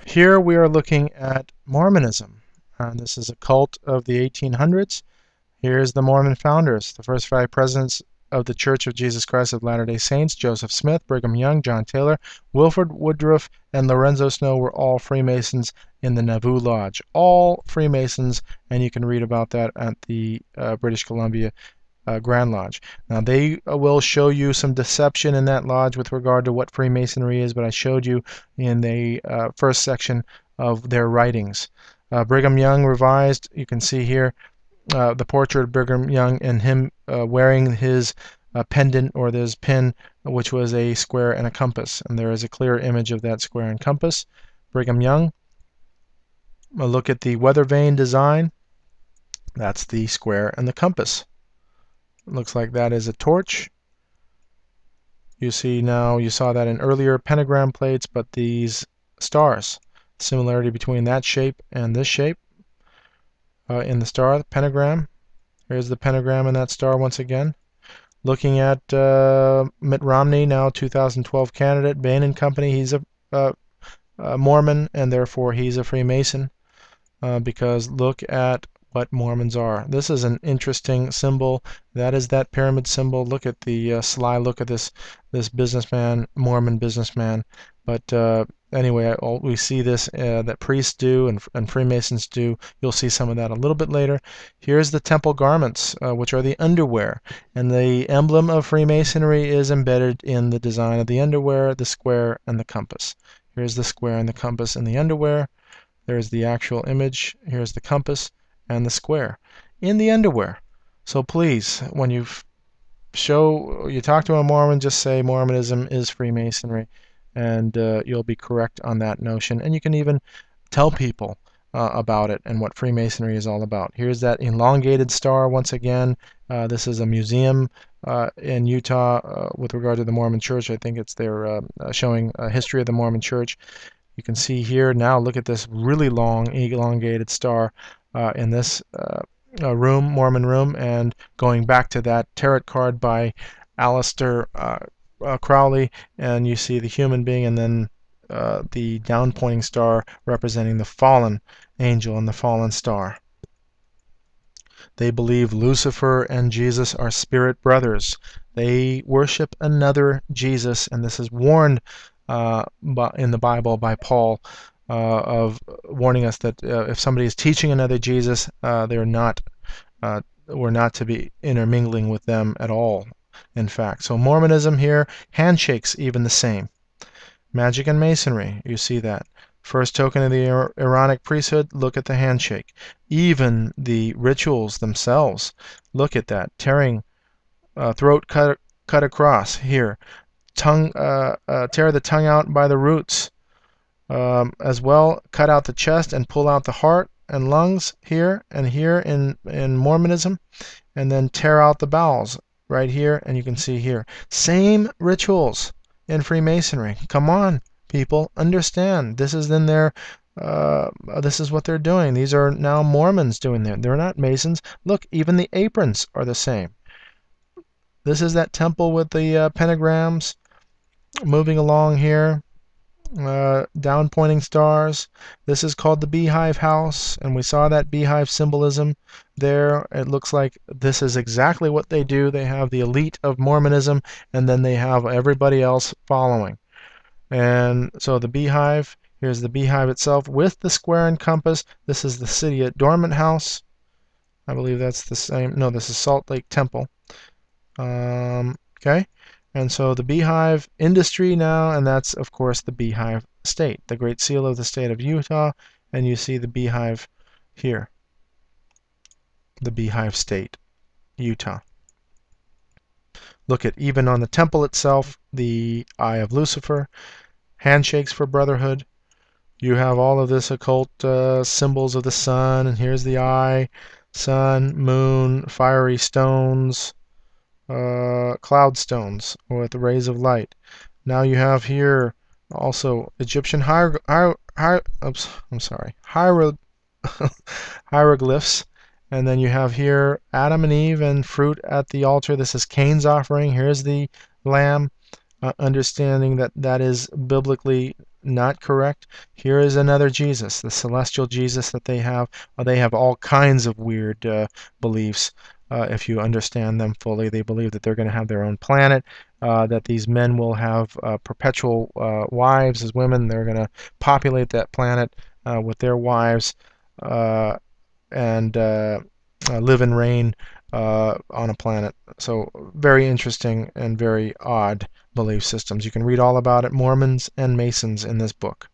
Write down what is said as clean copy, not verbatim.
Here we are looking at Mormonism. This is a cult of the 1800s. Here's the Mormon founders, the first 5 presidents of the Church of Jesus Christ of Latter-day Saints: Joseph Smith, Brigham Young, John Taylor, Wilford Woodruff, and Lorenzo Snow were all Freemasons in the Nauvoo Lodge. All Freemasons, and you can read about that at the British Columbia Grand Lodge. Now they will show you some deception in that lodge with regard to what Freemasonry is, but I showed you in the first section of their writings. Brigham Young revised, you can see here the portrait of Brigham Young and him wearing his pendant or his pin, which was a square and a compass, and there is a clear image of that square and compass. Brigham Young. A look at the weather vane design. That's the square and the compass. Looks like that is a torch. You see now, you saw that in earlier pentagram plates, but these stars, similarity between that shape and this shape in the star, the pentagram. Here's the pentagram in that star once again. Looking at Mitt Romney, now 2012 candidate, Bain and Company. He's a Mormon, and therefore he's a Freemason, because look at what Mormons are. This is an interesting symbol. That is that pyramid symbol. Look at the sly look at this businessman, Mormon businessman. But anyway, we see this that priests do and Freemasons do. You'll see some of that a little bit later. Here's the temple garments, which are the underwear, and the emblem of Freemasonry is embedded in the design of the underwear, the square and the compass. Here's the square and the compass in the underwear. There's the actual image. Here's the compass and the square in the underwear. So please, when you talk to a Mormon, just say Mormonism is Freemasonry, and you'll be correct on that notion. And you can even tell people about it and what Freemasonry is all about. Here's that elongated star once again. This is a museum in Utah with regard to the Mormon Church. I think it's they're showing a history of the Mormon Church. You can see here now, look at this really long elongated star in this room, Mormon room, and going back to that tarot card by Aleister Crowley, and you see the human being, and then the down pointing star representing the fallen angel and the fallen star. They believe Lucifer and Jesus are spirit brothers. They worship another Jesus, and this is warned in the Bible by Paul, of warning us that if somebody is teaching another Jesus, we're not to be intermingling with them at all, in fact. So Mormonism here, handshakes even the same. Magic and Masonry, you see that. First token of the Aaronic priesthood, look at the handshake. Even the rituals themselves, look at that. Tearing, throat cut across here. Tongue, tear the tongue out by the roots. As well, cut out the chest and pull out the heart and lungs here and here in Mormonism, and then tear out the bowels right here, and you can see here. Same rituals in Freemasonry. Come on, people, understand. This is in their this is what they're doing. These are now Mormons doing that. They're not Masons. Look, even the aprons are the same. This is that temple with the pentagrams moving along here. Down pointing stars. This is called the beehive house, and we saw that beehive symbolism there. It looks like this is exactly what they do. They have the elite of Mormonism, and then they have everybody else following. And so the beehive, here's the beehive itself with the square and compass. This is the city at Dormant House. I believe that's the same. No, this is Salt Lake Temple. Okay. And so the beehive industry now, and that's, of course, the beehive state, the Great Seal of the state of Utah, and you see the beehive here, the beehive state, Utah. Look at, even on the temple itself, the Eye of Lucifer, handshakes for brotherhood. You have all of this occult symbols of the sun, and here's the eye, sun, moon, fiery stones, cloud stones with rays of light. Now you have here also Egyptian hieroglyphs, and then you have here Adam and Eve and fruit at the altar. This is Cain's offering. Here's the lamb, understanding that that is biblically not correct. Here is another Jesus, the celestial Jesus that they have. They have all kinds of weird beliefs. If you understand them fully, they believe that they're going to have their own planet, that these men will have perpetual wives as women. They're going to populate that planet with their wives and live and reign on a planet. So very interesting and very odd belief systems. You can read all about it, Mormons and Masons, in this book.